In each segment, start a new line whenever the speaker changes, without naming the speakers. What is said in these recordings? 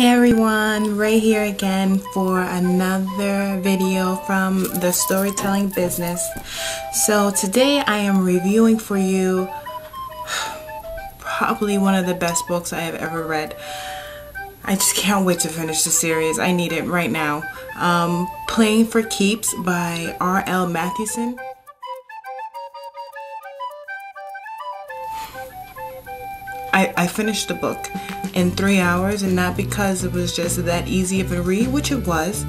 Hey everyone, right here again for another video from the storytelling business. So today I am reviewing for you probably one of the best books I have ever read. I just can't wait to finish the series. I need it right now. Playing for Keeps by R.L Mathewson. I finished the book in 3 hours, and not because it was just that easy of a read, which it was,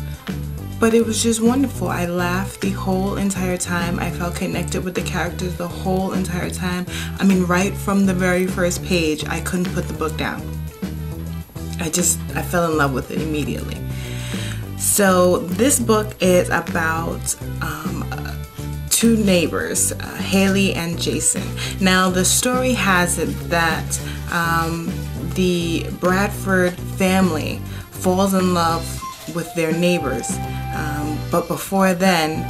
but it was just wonderful. I laughed the whole entire time. I felt connected with the characters the whole entire time. I mean, right from the very first page, I couldn't put the book down. I fell in love with it immediately. So this book is about two neighbors, Haley and Jason. Now the story has it that the Bradford family falls in love with their neighbors, but before then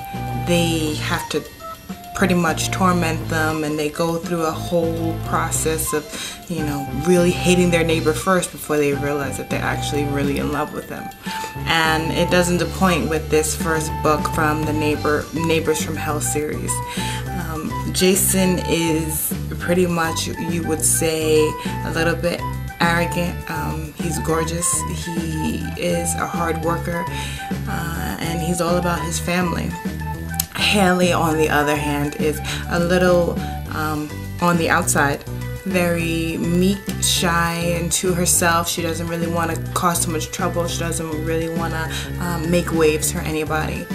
they have to pretty much torment them, and they go through a whole process of, you know, really hating their neighbor first before they realize that they're actually really in love with them. And it doesn't disappoint with this first book from the Neighbors from Hell series. Jason is pretty much, you would say, a little bit arrogant. He's gorgeous. He is a hard worker, and he's all about his family. Haley, on the other hand, is a little on the outside, very meek, shy, and to herself. She doesn't really want to cause too much trouble. She doesn't really want to make waves for anybody.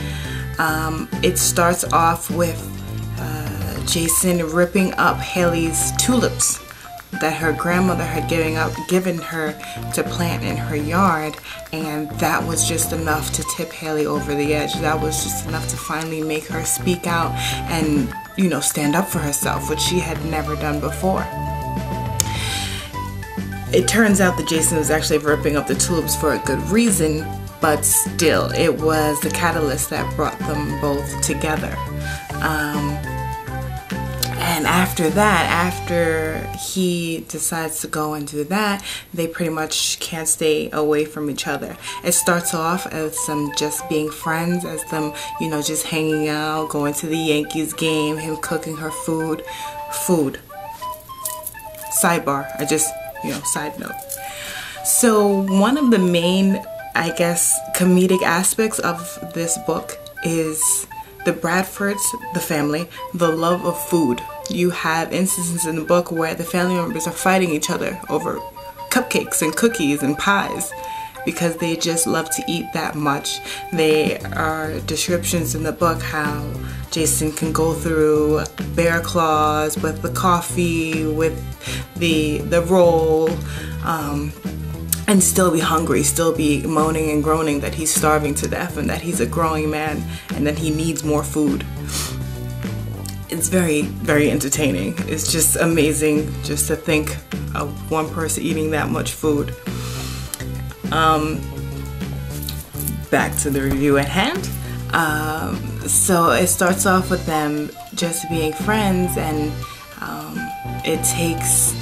It starts off with Jason ripping up Haley's tulips that her grandmother had given her to plant in her yard, and that was just enough to tip Haley over the edge. That was just enough to finally make her speak out and, you know, stand up for herself, which she had never done before. It turns out that Jason was actually ripping up the tulips for a good reason, but still, it was the catalyst that brought them both together. And after that, after he decides to go and do that, they pretty much can't stay away from each other. It starts off as them just being friends, as them, you know, just hanging out, going to the Yankees game, him cooking her food. Sidebar, side note. So one of the main, I guess, comedic aspects of this book is the Bradfords, the family, the love of food. You have instances in the book where the family members are fighting each other over cupcakes and cookies and pies because they just love to eat that much. There are descriptions in the book how Jason can go through bear claws with the coffee, with the roll, and still be hungry, still be moaning and groaning that he's starving to death and that he's a growing man and that he needs more food. It's very, very entertaining. It's just amazing just to think of one person eating that much food. Back to the review at hand. So it starts off with them just being friends, and it takes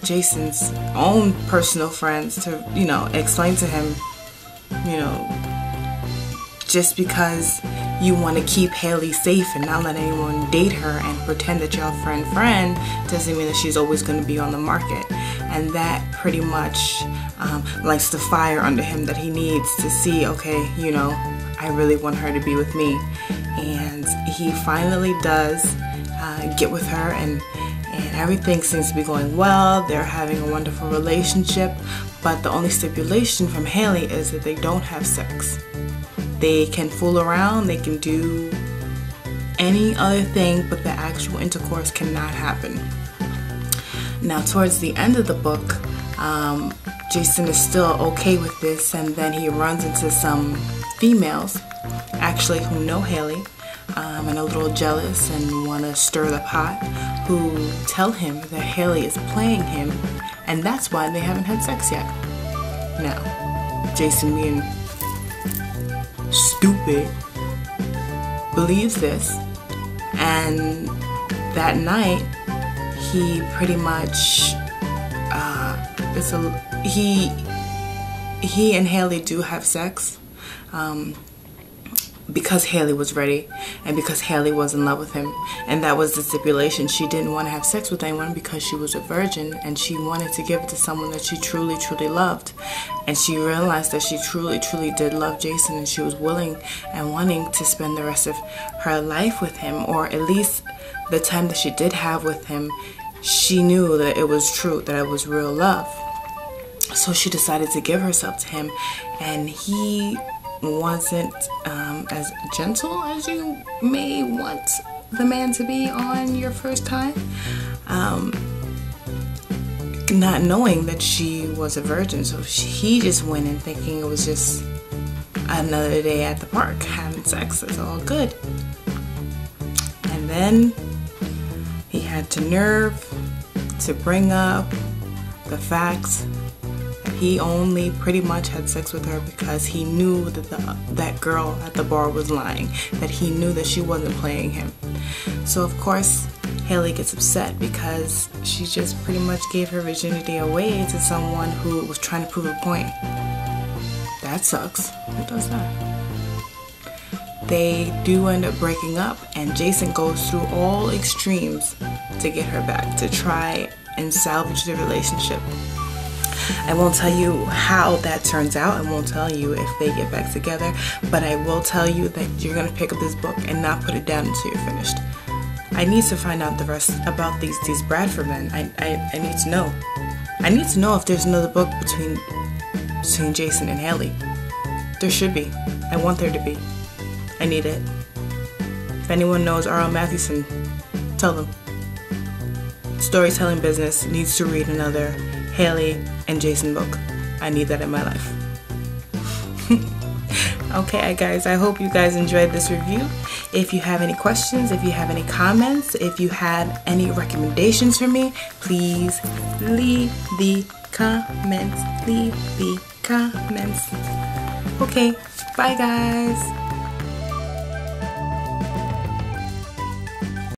Jason's own personal friends to, you know, explain to him, you know, just because you want to keep Haley safe and not let anyone date her and pretend that you're a friend doesn't mean that she's always going to be on the market. And that pretty much lights the fire under him that he needs to see, okay, you know, I really want her to be with me. And he finally does get with her, and everything seems to be going well. They're having a wonderful relationship, but the only stipulation from Haley is that they don't have sex. They can fool around, they can do any other thing, but the actual intercourse cannot happen. Now, towards the end of the book, Jason is still okay with this, and then he runs into some females, actually, who know Haley, and a little jealous and want to stir the pot, who tell him that Haley is playing him, and that's why they haven't had sex yet. Now, Jason, being stupid, believes this, and that night he pretty much he and Haley do have sex. Because Haley was ready and because Haley was in love with him, and that was the stipulation. She didn't want to have sex with anyone because she was a virgin and she wanted to give it to someone that she truly loved, and she realized that she truly did love Jason, and she was willing and wanting to spend the rest of her life with him, or at least the time that she did have with him. She knew that it was true, that it was real love. So she decided to give herself to him, and he wasn't as gentle as you may want the man to be on your first time, not knowing that she was a virgin. So he just went in thinking it was just another day at the park having sex. It's all good. And then he had the nerve to bring up the facts that he only pretty much had sex with her because he knew that that girl at the bar was lying, that he knew that she wasn't playing him. So of course Haley gets upset because she just pretty much gave her virginity away to someone who was trying to prove a point. That sucks. Who does that? They do end up breaking up, and Jason goes through all extremes to get her back, to try and salvage the relationship. I won't tell you how that turns out. I won't tell you if they get back together, but I will tell you that you're going to pick up this book and not put it down until you're finished. I need to find out the rest about these Bradford men. I need to know. I need to know if there's another book between Jason and Haley. There should be. I want there to be. I need it. If anyone knows R.L Mathewson, tell them. Storytelling business needs to read another Haley and Jason book. I need that in my life. Okay, guys, I hope you guys enjoyed this review. If you have any questions, if you have any comments, if you have any recommendations for me, please leave the comments. Leave the comments. Okay, bye guys.